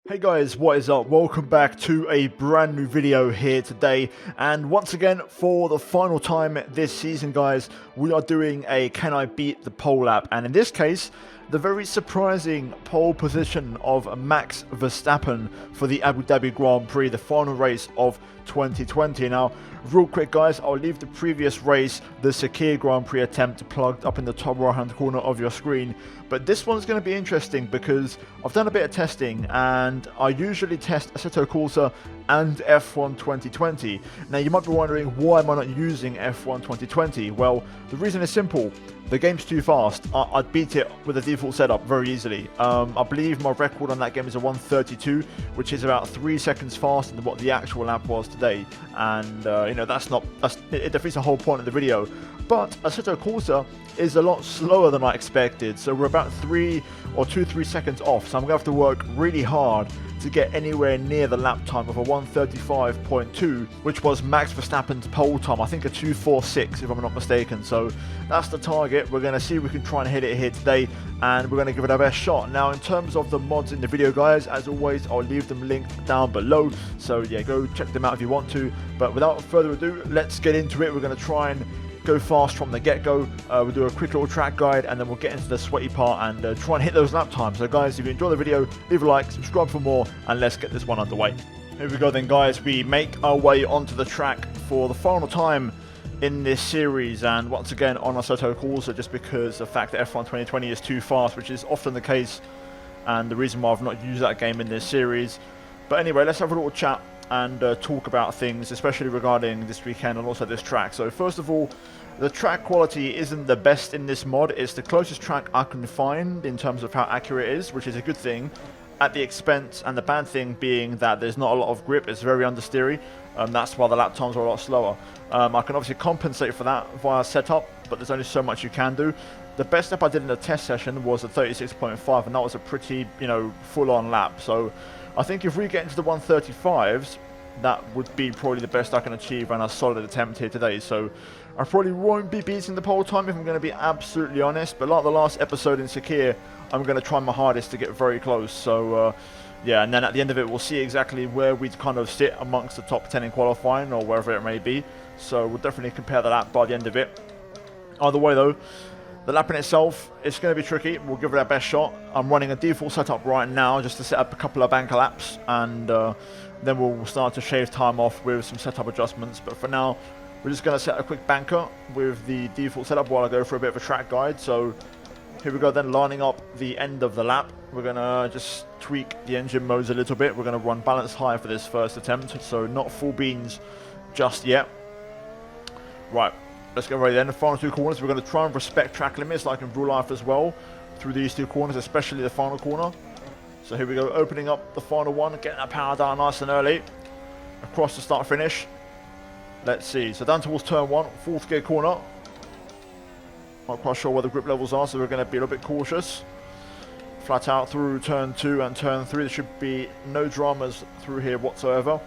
Hey guys, what is up? Welcome back to a brand new video here today, and once again for the final time this season guys, we are doing a Can I Beat the Pole Lap, and in this case the very surprising pole position of Max Verstappen for the Abu Dhabi Grand Prix, the final race of 2020. Now, real quick guys, I'll leave the previous race, the Sakir Grand Prix attempt, plugged up in the top right hand corner of your screen. But this one's going to be interesting because I've done a bit of testing and I usually test Assetto Corsa and F1 2020. Now you might be wondering, why am I not using F1 2020? Well, the reason is simple. The game's too fast. I'd beat it with a default setup very easily. I believe my record on that game is a 132, which is about 3 seconds faster than what the actual lap was today. And you know, it defeats the whole point of the video. But Assetto Corsa is a lot slower than I expected, so we're about 3 or 2-3 seconds off. So I'm gonna have to work really hard to get anywhere near the lap time of a 135.2, which was Max Verstappen's pole time. I think a 2:46 if I'm not mistaken. So that's the target. We're going to see if we can try and hit it here today, and we're going to give it our best shot. Now, in terms of the mods in the video guys, as always, I'll leave them linked down below, so yeah, go check them out if you want to. But without further ado, let's get into it. We're going to try and go fast from the get-go. We'll do a quick little track guide, and then we'll get into the sweaty part and try and hit those lap times. So guys, if you enjoy the video, leave a like, subscribe for more, and let's get this one underway. Here we go then guys, we make our way onto the track for the final time in this series, and once again on Assetto Corsa, just because the fact that F1 2020 is too fast, which is often the case, and the reason why I've not used that game in this series. But anyway, let's have a little chat and talk about things, especially regarding this weekend and also this track. So first of all, the track quality isn't the best in this mod. It's the closest track I can find in terms of how accurate it is, which is a good thing, at the expense, and the bad thing being that there's not a lot of grip. It's very understeery, and that's why the lap times are a lot slower. I can obviously compensate for that via setup, but there's only so much you can do. The best lap I did in the test session was a 36.5, and that was a pretty, you know, full-on lap. So I think if we get into the 135s, that would be probably the best I can achieve and a solid attempt here today. So I probably won't be beating the pole time if I'm going to be absolutely honest, but like the last episode in Sakir, I'm going to try my hardest to get very close. So yeah, and then at the end of it, we'll see exactly where we'd kind of sit amongst the top 10 in qualifying or wherever it may be. So we'll definitely compare the lap by the end of it. Either way though, the lap in itself, it's going to be tricky. We'll give it our best shot. I'm running a default setup right now just to set up a couple of banker laps, and then we'll start to shave time off with some setup adjustments. But for now, we're just going to set a quick banker with the default setup while I go for a bit of a track guide. So here we go then, lining up the end of the lap. We're going to just tweak the engine modes a little bit. We're going to run balance high for this first attempt, so not full beans just yet. Right, let's get ready then. The final two corners, we're going to try and respect track limits like in real life as well through these two corners, especially the final corner. So here we go, opening up the final one, getting that power down nice and early across the start finish. Let's see, so down towards turn 1, fourth gear corner. Not quite sure where the grip levels are, so we're going to be a little bit cautious. Flat out through turn 2 and turn 3. There should be no dramas through here whatsoever.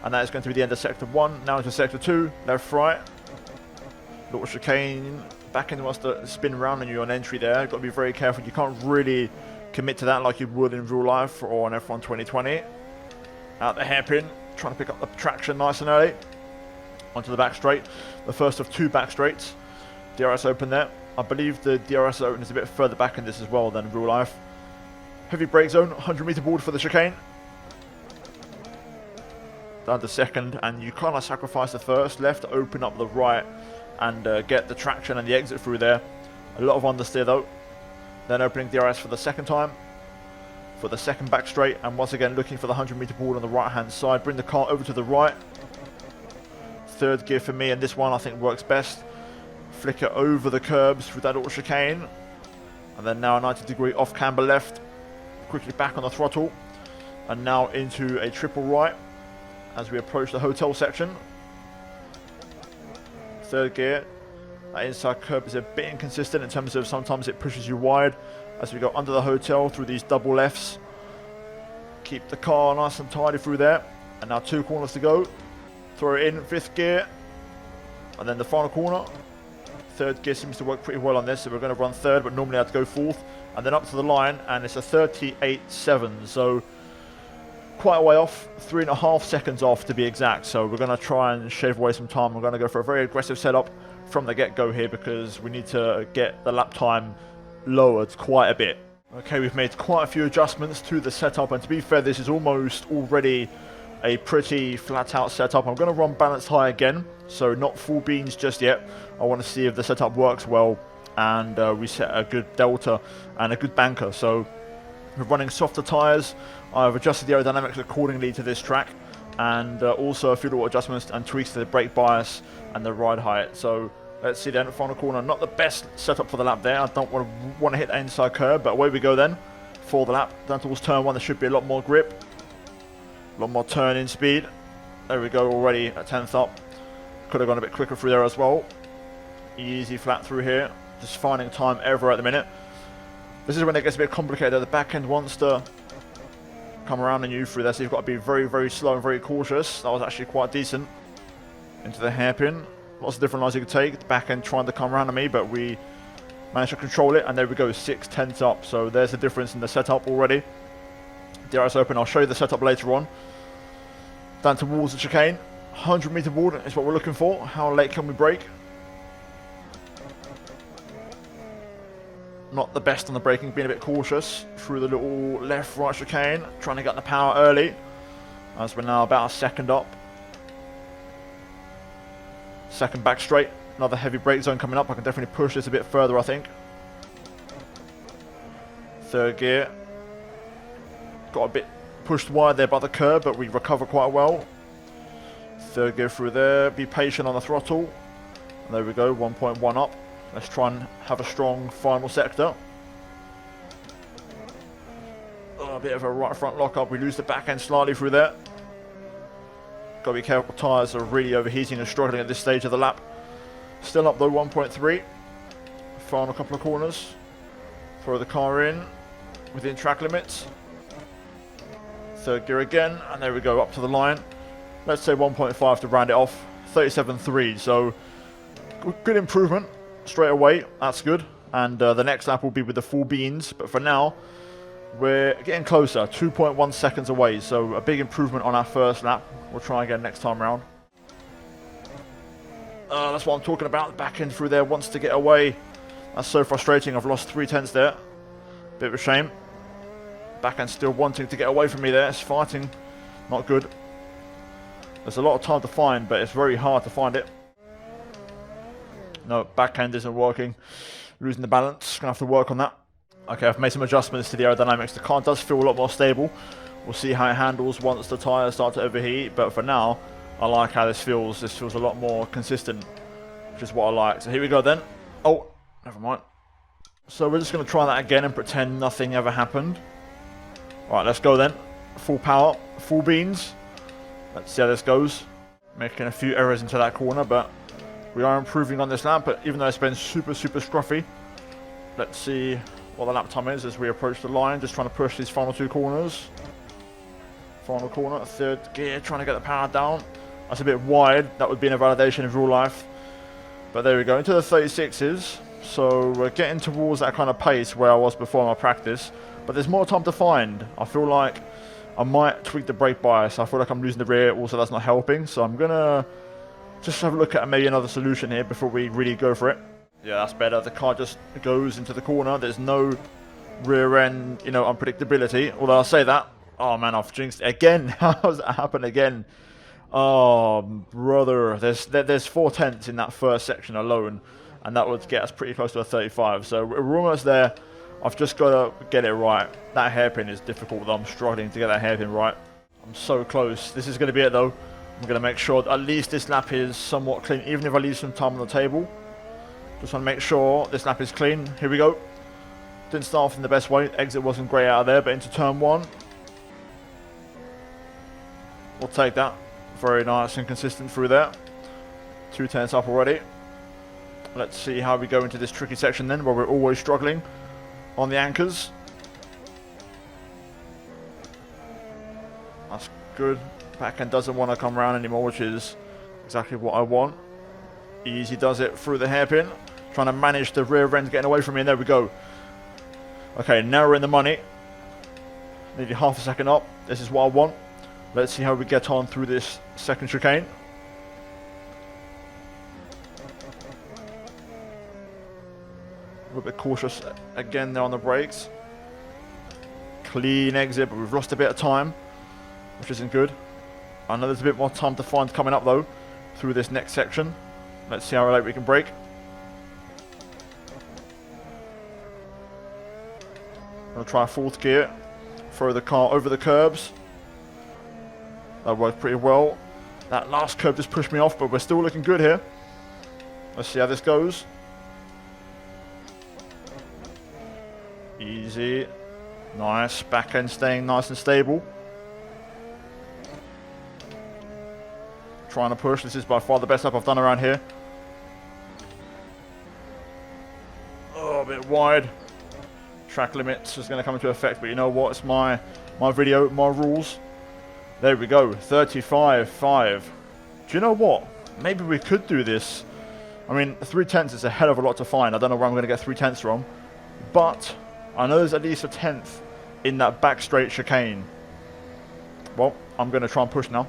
And that is going to be the end of sector 1. Now into sector 2, left, right. Little chicane, back end wants to spin around on you on entry there. You've got to be very careful. You can't really commit to that like you would in real life or on F1 2020. Out the hairpin, trying to pick up the traction nice and early. Onto the back straight, the first of 2 back straights. DRS open there. I believe the DRS open is a bit further back in this as well than in real life. Heavy brake zone, 100 meter board for the chicane. Down to second, and you kind of sacrifice the first left to open up the right and get the traction and the exit through there. A lot of understeer though. Then opening DRS for the second time, for the second back straight, and once again looking for the 100 meter board on the right hand side. Bring the car over to the right. Third gear for me, and this one I think works best. Flicker over the curbs through that little chicane, and then now a 90-degree off camber left, quickly back on the throttle, and now into a triple right as we approach the hotel section. Third gear, that inside curb is a bit inconsistent in terms of sometimes it pushes you wide as we go under the hotel through these double lefts. Keep the car nice and tidy through there, and now 2 corners to go. Throw it in, 5th gear, and then the final corner. 3rd gear seems to work pretty well on this, so we're going to run 3rd, but normally I'd go 4th, and then up to the line, and it's a 38.7, so quite a way off, 3.5 seconds off to be exact, so we're going to try and shave away some time. We're going to go for a very aggressive setup from the get-go here because we need to get the lap time lowered quite a bit. Okay, we've made quite a few adjustments to the setup, and to be fair, this is almost already a pretty flat-out setup. I'm going to run balanced high again, so not full beans just yet. I want to see if the setup works well, and we set a good delta and a good banker. So we're running softer tyres. I've adjusted the aerodynamics accordingly to this track, and also a few little adjustments and tweaks to the brake bias and the ride height. So let's see then, final corner, not the best setup for the lap there. I don't want to hit the inside curve, but away we go then for the lap. Down towards turn 1, there should be a lot more grip, a lot more turn-in speed. There we go, already at 10th up. Could have gone a bit quicker through there as well. Easy flat through here. Just finding time ever at the minute. This is when it gets a bit complicated. The back end wants to come around on you through there, so you've got to be very, very slow and very cautious. That was actually quite decent. Into the hairpin. Lots of different lines you could take. The back end trying to come around on me, but we managed to control it, and there we go, 6/10 up. So there's the difference in the setup already. DRS open, I'll show you the setup later on. Down towards the chicane. 100-meter board is what we're looking for. How late can we brake? Not the best on the braking, being a bit cautious through the little left-right chicane, trying to get the power early, as we're now about a second up. Second back straight, another heavy brake zone coming up. I can definitely push this a bit further, I think. Third gear. Got a bit pushed wide there by the curb, but we recover quite well. Third gear through there, be patient on the throttle. And there we go, 1.1 up. Let's try and have a strong final sector. Oh, a bit of a right front lock up. We lose the back end slightly through there. Got to be careful, tyres are really overheating and struggling at this stage of the lap. Still up though, 1.3. Final couple of corners. Throw the car in within track limits. Third gear again, and there we go, up to the line. Let's say 1.5 to round it off. 37.3, so good improvement straight away. That's good. And the next lap will be with the full beans, but for now we're getting closer, 2.1 seconds away, so a big improvement on our first lap. We'll try again next time round. That's what I'm talking about. The back end through there wants to get away. That's so frustrating. I've lost 3/10 there. Bit of a shame. Back end still wanting to get away from me there. It's fighting. Not good. There's a lot of time to find, but it's very hard to find it. No, back end isn't working. Losing the balance. Gonna have to work on that. Okay, I've made some adjustments to the aerodynamics. The car does feel a lot more stable. We'll see how it handles once the tyres start to overheat, but for now, I like how this feels. This feels a lot more consistent, which is what I like. So here we go then. Oh, never mind. So we're just going to try that again and pretend nothing ever happened. Right, let's go then. Full power, full beans. Let's see how this goes. Making a few errors into that corner, but we are improving on this lap. But even though it's been super, super scruffy, let's see what the lap time is as we approach the line. Just trying to push these final two corners. Final corner, third gear, trying to get the power down. That's a bit wide. That would be an invalidation in real life. But there we go, into the 36s. So we're getting towards that kind of pace where I was before my practice. But there's more time to find. I feel like I might tweak the brake bias. I feel like I'm losing the rear. Also, that's not helping. So I'm going to just have a look at maybe another solution here before we really go for it. Yeah, that's better. The car just goes into the corner. There's no rear end, unpredictability. Although I'll say that. Oh man, I've jinxed it again. How does that happen again? Oh, brother. There's 4/10 in that first section alone. And that would get us pretty close to a 35. So we're almost there. I've just got to get it right. That hairpin is difficult though. I'm struggling to get that hairpin right. I'm so close. This is going to be it though. I'm going to make sure at least this lap is somewhat clean. Even if I leave some time on the table. Just want to make sure this lap is clean. Here we go. Didn't start off in the best way. Exit wasn't great out of there. But into turn 1. We'll take that. Very nice and consistent through there. 2/10 up already. Let's see how we go into this tricky section then, where we're always struggling on the anchors. That's good. Back end doesn't want to come around anymore, which is exactly what I want. Easy does it through the hairpin. Trying to manage the rear end getting away from me, and there we go. Okay, now we're in the money. Nearly half a second up. This is what I want. Let's see how we get on through this second chicane. A little bit cautious again there on the brakes. Clean exit, but we've lost a bit of time, which isn't good. I know there's a bit more time to find coming up though, through this next section. Let's see how late we can brake. I'll try fourth gear, throw the car over the curbs. That worked pretty well. That last curb just pushed me off, but we're still looking good here. Let's see how this goes. Easy. Nice. Back end staying nice and stable. Trying to push. This is by far the best lap I've done around here. Oh, a bit wide. Track limits is going to come into effect, but you know what? It's my video, my rules. There we go. 35.5. Do you know what? Maybe we could do this. I mean, 3/10 is a hell of a lot to find. I don't know where I'm going to get 3/10 from. But I know there's at least a 1/10 in that back straight chicane. Well, I'm going to try and push now.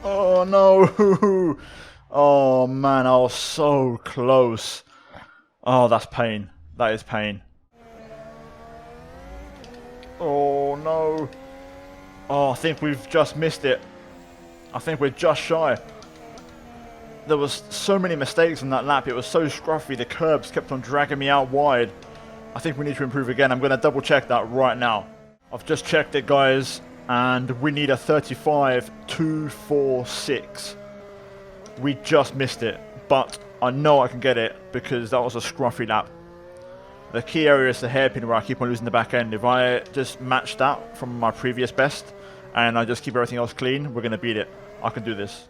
Oh, no. Oh, man, I was so close. Oh, that's pain. That is pain. Oh, no. Oh, I think we've just missed it. I think we're just shy. There was so many mistakes in that lap. It was so scruffy. The curbs kept on dragging me out wide. I think we need to improve again. I'm going to double check that right now. I've just checked it, guys, and we need a 35.246. We just missed it, but I know I can get it because that was a scruffy lap. The key area is the hairpin where I keep on losing the back end. If I just match that from my previous best and I just keep everything else clean, we're going to beat it. I can do this.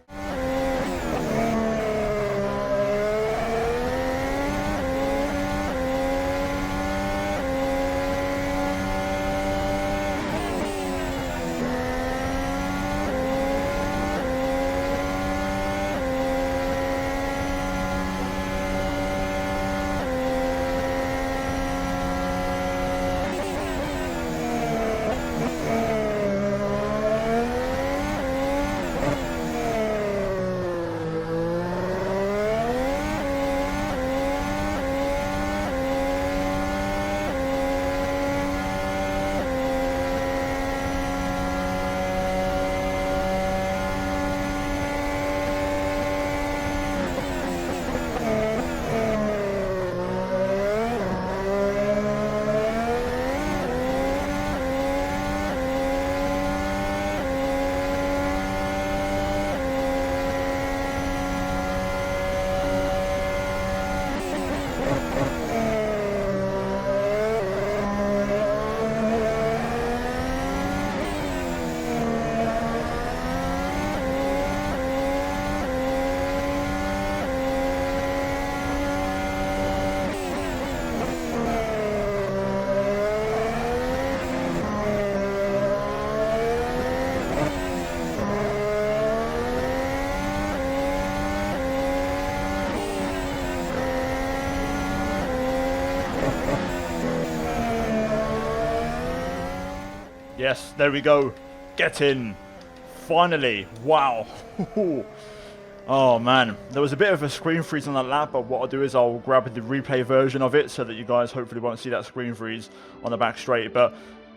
Yes, there we go. Get in. Finally. Wow. Oh, man. There was a bit of a screen freeze on that lap, but what I'll do is I'll grab the replay version of it so that you guys hopefully won't see that screen freeze on the back straight. But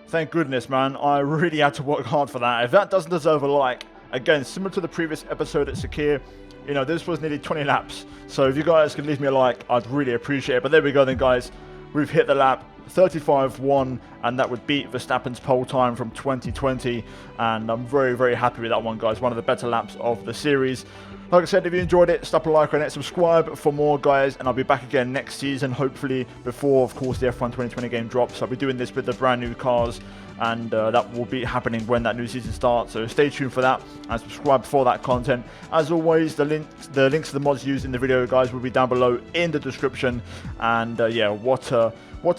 thank goodness, man. I really had to work hard for that. If that doesn't deserve a like, again, similar to the previous episode at Sakir, you know, this was nearly 20 laps. So if you guys could leave me a like, I'd really appreciate it. But there we go then, guys. We've hit the lap. 35.1, and that would beat Verstappen's pole time from 2020, and I'm very, very happy with that one, guys. One of the better laps of the series. Like I said, if you enjoyed it, slap a like on it, subscribe for more, guys, and I'll be back again next season, hopefully before, of course, the F1 2020 game drops. I'll be doing this with the brand new cars, and that will be happening when that new season starts, so stay tuned for that and subscribe for that content. As always, the links to the mods used in the video, guys, will be down below in the description. And yeah, what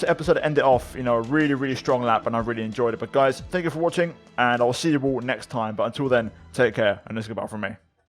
episode to end it off. You know, a really, really strong lap, and I really enjoyed it. But guys, thank you for watching, and I'll see you all next time. But until then, take care, and this is goodbye from me.